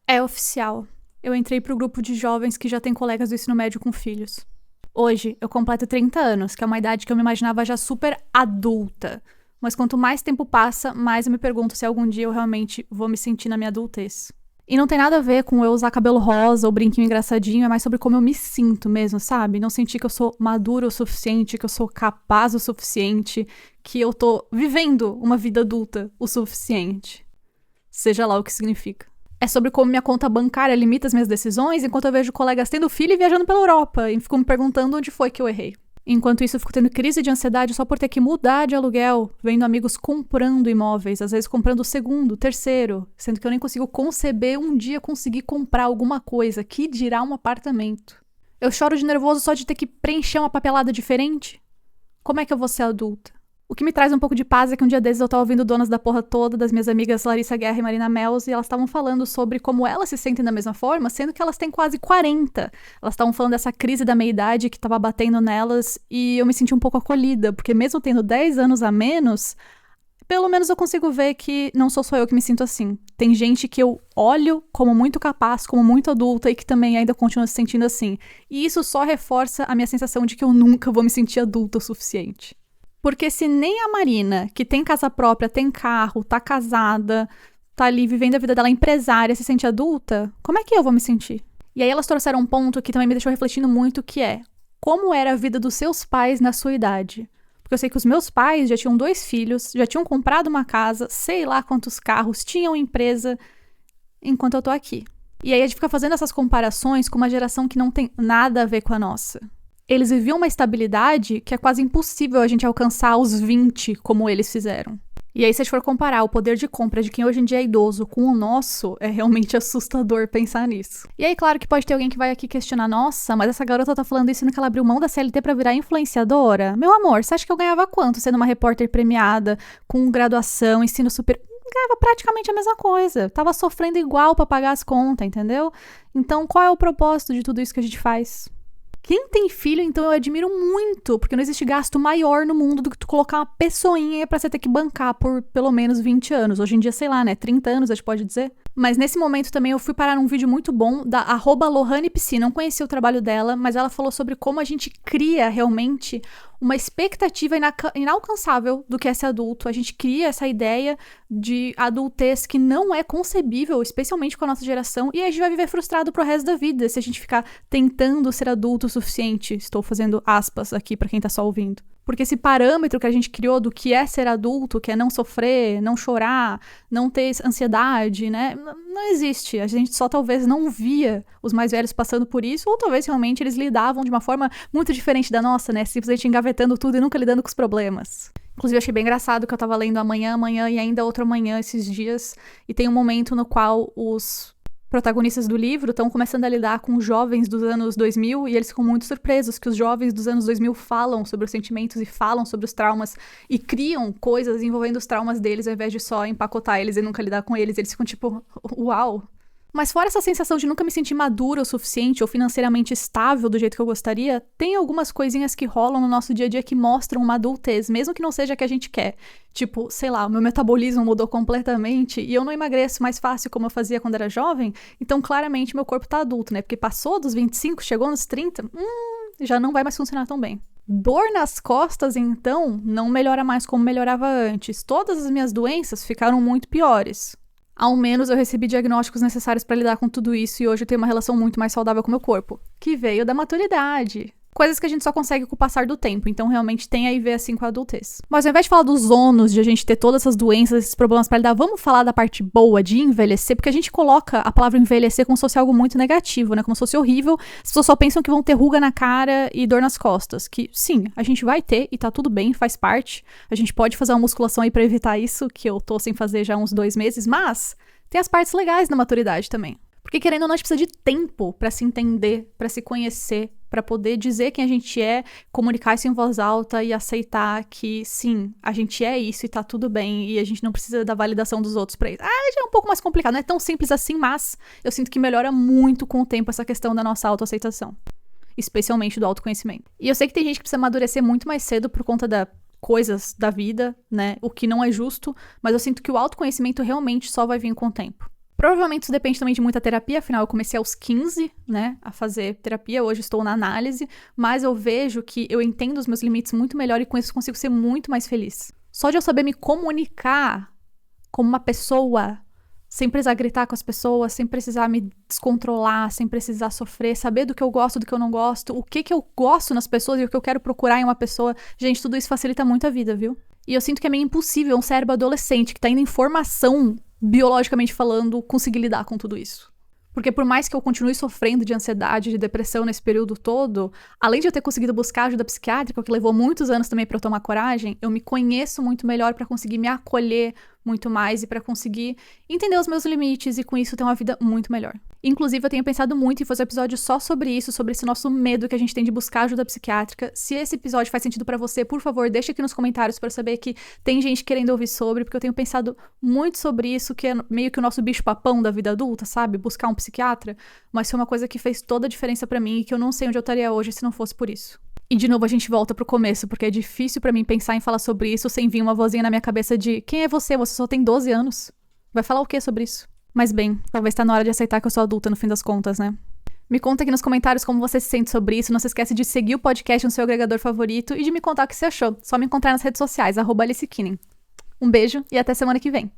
É oficial. Eu entrei pro grupo de jovens que já tem colegas do ensino médio com filhos. Hoje, eu completo 30 anos, que é uma idade que eu me imaginava já super adulta. Mas quanto mais tempo passa, mais eu me pergunto se algum dia eu realmente vou me sentir na minha adultez. E não tem nada a ver com eu usar cabelo rosa ou brinquinho engraçadinho, é mais sobre como eu me sinto mesmo, sabe? Não sentir que eu sou madura o suficiente, que eu sou capaz o suficiente, que eu tô vivendo uma vida adulta o suficiente. Seja lá o que significa. É sobre como minha conta bancária limita as minhas decisões, enquanto eu vejo colegas tendo filho e viajando pela Europa, e fico me perguntando onde foi que eu errei. Enquanto isso, eu fico tendo crise de ansiedade só por ter que mudar de aluguel, vendo amigos comprando imóveis, às vezes comprando o segundo, terceiro, sendo que eu nem consigo conceber um dia conseguir comprar alguma coisa, que dirá um apartamento. Eu choro de nervoso só de ter que preencher uma papelada diferente. Como é que eu vou ser adulta? O que me traz um pouco de paz é que um dia desses eu tava ouvindo donas da porra toda, das minhas amigas Larissa Guerra e Marina Mels, e elas estavam falando sobre como elas se sentem da mesma forma, sendo que elas têm quase 40. Elas estavam falando dessa crise da meia-idade que tava batendo nelas, e eu me senti um pouco acolhida, porque mesmo tendo 10 anos a menos, pelo menos eu consigo ver que não sou só eu que me sinto assim. Tem gente que eu olho como muito capaz, como muito adulta, e que também ainda continua se sentindo assim. E isso só reforça a minha sensação de que eu nunca vou me sentir adulta o suficiente. Porque se nem a Marina, que tem casa própria, tem carro, tá casada, tá ali vivendo a vida dela empresária, se sente adulta, como é que eu vou me sentir? E aí elas trouxeram um ponto que também me deixou refletindo muito, que é: como era a vida dos seus pais na sua idade? Porque eu sei que os meus pais já tinham 2 filhos, já tinham comprado uma casa, sei lá quantos carros, tinham empresa, enquanto eu tô aqui. E aí a gente fica fazendo essas comparações com uma geração que não tem nada a ver com a nossa. Eles viviam uma estabilidade que é quase impossível a gente alcançar aos 20, como eles fizeram. E aí, se a gente for comparar o poder de compra de quem hoje em dia é idoso com o nosso, é realmente assustador pensar nisso. E aí, claro que pode ter alguém que vai aqui questionar: nossa, mas essa garota tá falando isso sendo que ela abriu mão da CLT pra virar influenciadora? Meu amor, você acha que eu ganhava quanto sendo uma repórter premiada, com graduação, ensino super... Ganhava praticamente a mesma coisa. Tava sofrendo igual pra pagar as contas, entendeu? Então, qual é o propósito de tudo isso que a gente faz? Quem tem filho, então, eu admiro muito, porque não existe gasto maior no mundo do que tu colocar uma pessoinha pra você ter que bancar por pelo menos 20 anos. Hoje em dia, sei lá, né, 30 anos, a gente pode dizer. Mas nesse momento também eu fui parar num vídeo muito bom da @LohanePsi. Não conhecia o trabalho dela, mas ela falou sobre como a gente cria realmente uma expectativa inalcançável do que é ser adulto. A gente cria essa ideia de adultez que não é concebível, especialmente com a nossa geração, e a gente vai viver frustrado pro resto da vida se a gente ficar tentando ser adulto o suficiente. Estou fazendo aspas aqui pra quem tá só ouvindo. Porque esse parâmetro que a gente criou do que é ser adulto, que é não sofrer, não chorar, não ter ansiedade, né? Não existe. A gente só talvez não via os mais velhos passando por isso, ou talvez realmente eles lidavam de uma forma muito diferente da nossa, né? Simplesmente engavetando tudo e nunca lidando com os problemas. Inclusive, eu achei bem engraçado que eu tava lendo Amanhã e ainda outro Amanhã esses dias, e tem um momento no qual os protagonistas do livro estão começando a lidar com jovens dos anos 2000 e eles ficam muito surpresos que os jovens dos anos 2000 falam sobre os sentimentos e falam sobre os traumas e criam coisas envolvendo os traumas deles ao invés de só empacotar eles e nunca lidar com eles. Eles ficam tipo, uau! Mas fora essa sensação de nunca me sentir madura o suficiente ou financeiramente estável do jeito que eu gostaria, tem algumas coisinhas que rolam no nosso dia a dia que mostram uma adultez, mesmo que não seja a que a gente quer. Tipo, sei lá, o meu metabolismo mudou completamente e eu não emagreço mais fácil como eu fazia quando era jovem, então claramente meu corpo tá adulto, né? Porque passou dos 25, chegou nos 30, já não vai mais funcionar tão bem. Dor nas costas, então, não melhora mais como melhorava antes. Todas as minhas doenças ficaram muito piores. Ao menos eu recebi diagnósticos necessários pra lidar com tudo isso e hoje eu tenho uma relação muito mais saudável com o meu corpo, que veio da maturidade. Coisas que a gente só consegue com o passar do tempo, então realmente tem a ver assim com a adultez. Mas ao invés de falar dos ônus de a gente ter todas essas doenças, esses problemas pra lidar, vamos falar da parte boa de envelhecer, porque a gente coloca a palavra envelhecer como se fosse algo muito negativo, né? Como se fosse horrível. As pessoas só pensam que vão ter ruga na cara e dor nas costas. Que sim, a gente vai ter e tá tudo bem, faz parte. A gente pode fazer uma musculação aí pra evitar isso, que eu tô sem fazer já há uns 2 meses, mas tem as partes legais da maturidade também. Porque querendo ou não, a gente precisa de tempo pra se entender, pra se conhecer, pra poder dizer quem a gente é, comunicar isso em voz alta e aceitar que, sim, a gente é isso e tá tudo bem e a gente não precisa da validação dos outros pra isso. Já é um pouco mais complicado, não é tão simples assim, mas eu sinto que melhora muito com o tempo essa questão da nossa autoaceitação. Especialmente do autoconhecimento. E eu sei que tem gente que precisa amadurecer muito mais cedo por conta da coisas da vida, né, o que não é justo, mas eu sinto que o autoconhecimento realmente só vai vir com o tempo. Provavelmente isso depende também de muita terapia, afinal eu comecei aos 15, né, a fazer terapia, hoje estou na análise, mas eu vejo que eu entendo os meus limites muito melhor e com isso consigo ser muito mais feliz. Só de eu saber me comunicar como uma pessoa, sem precisar gritar com as pessoas, sem precisar me descontrolar, sem precisar sofrer, saber do que eu gosto, do que eu não gosto, o que eu gosto nas pessoas e o que eu quero procurar em uma pessoa. Gente, tudo isso facilita muito a vida, viu? E eu sinto que é meio impossível um cérebro adolescente que tá indo em formação, biologicamente falando, conseguir lidar com tudo isso. Porque por mais que eu continue sofrendo de ansiedade, de depressão nesse período todo, além de eu ter conseguido buscar ajuda psiquiátrica, o que levou muitos anos também pra eu tomar coragem, eu me conheço muito melhor pra conseguir me acolher muito mais e pra conseguir entender os meus limites e com isso ter uma vida muito melhor. Inclusive, eu tenho pensado muito em fazer um episódio só sobre isso, sobre esse nosso medo que a gente tem de buscar ajuda psiquiátrica. Se esse episódio faz sentido pra você, por favor, deixa aqui nos comentários pra eu saber que tem gente querendo ouvir sobre, porque eu tenho pensado muito sobre isso, que é meio que o nosso bicho-papão da vida adulta, sabe? Buscar um psiquiatra, mas foi uma coisa que fez toda a diferença pra mim e que eu não sei onde eu estaria hoje se não fosse por isso. E de novo a gente volta pro começo, porque é difícil pra mim pensar em falar sobre isso sem vir uma vozinha na minha cabeça de quem é você? Você só tem 12 anos. Vai falar o que sobre isso? Mas bem, talvez tá na hora de aceitar que eu sou adulta no fim das contas, né? Me conta aqui nos comentários como você se sente sobre isso. Não se esquece de seguir o podcast no seu agregador favorito e de me contar o que você achou. Só me encontrar nas redes sociais, @AliceKinning. Um beijo e até semana que vem.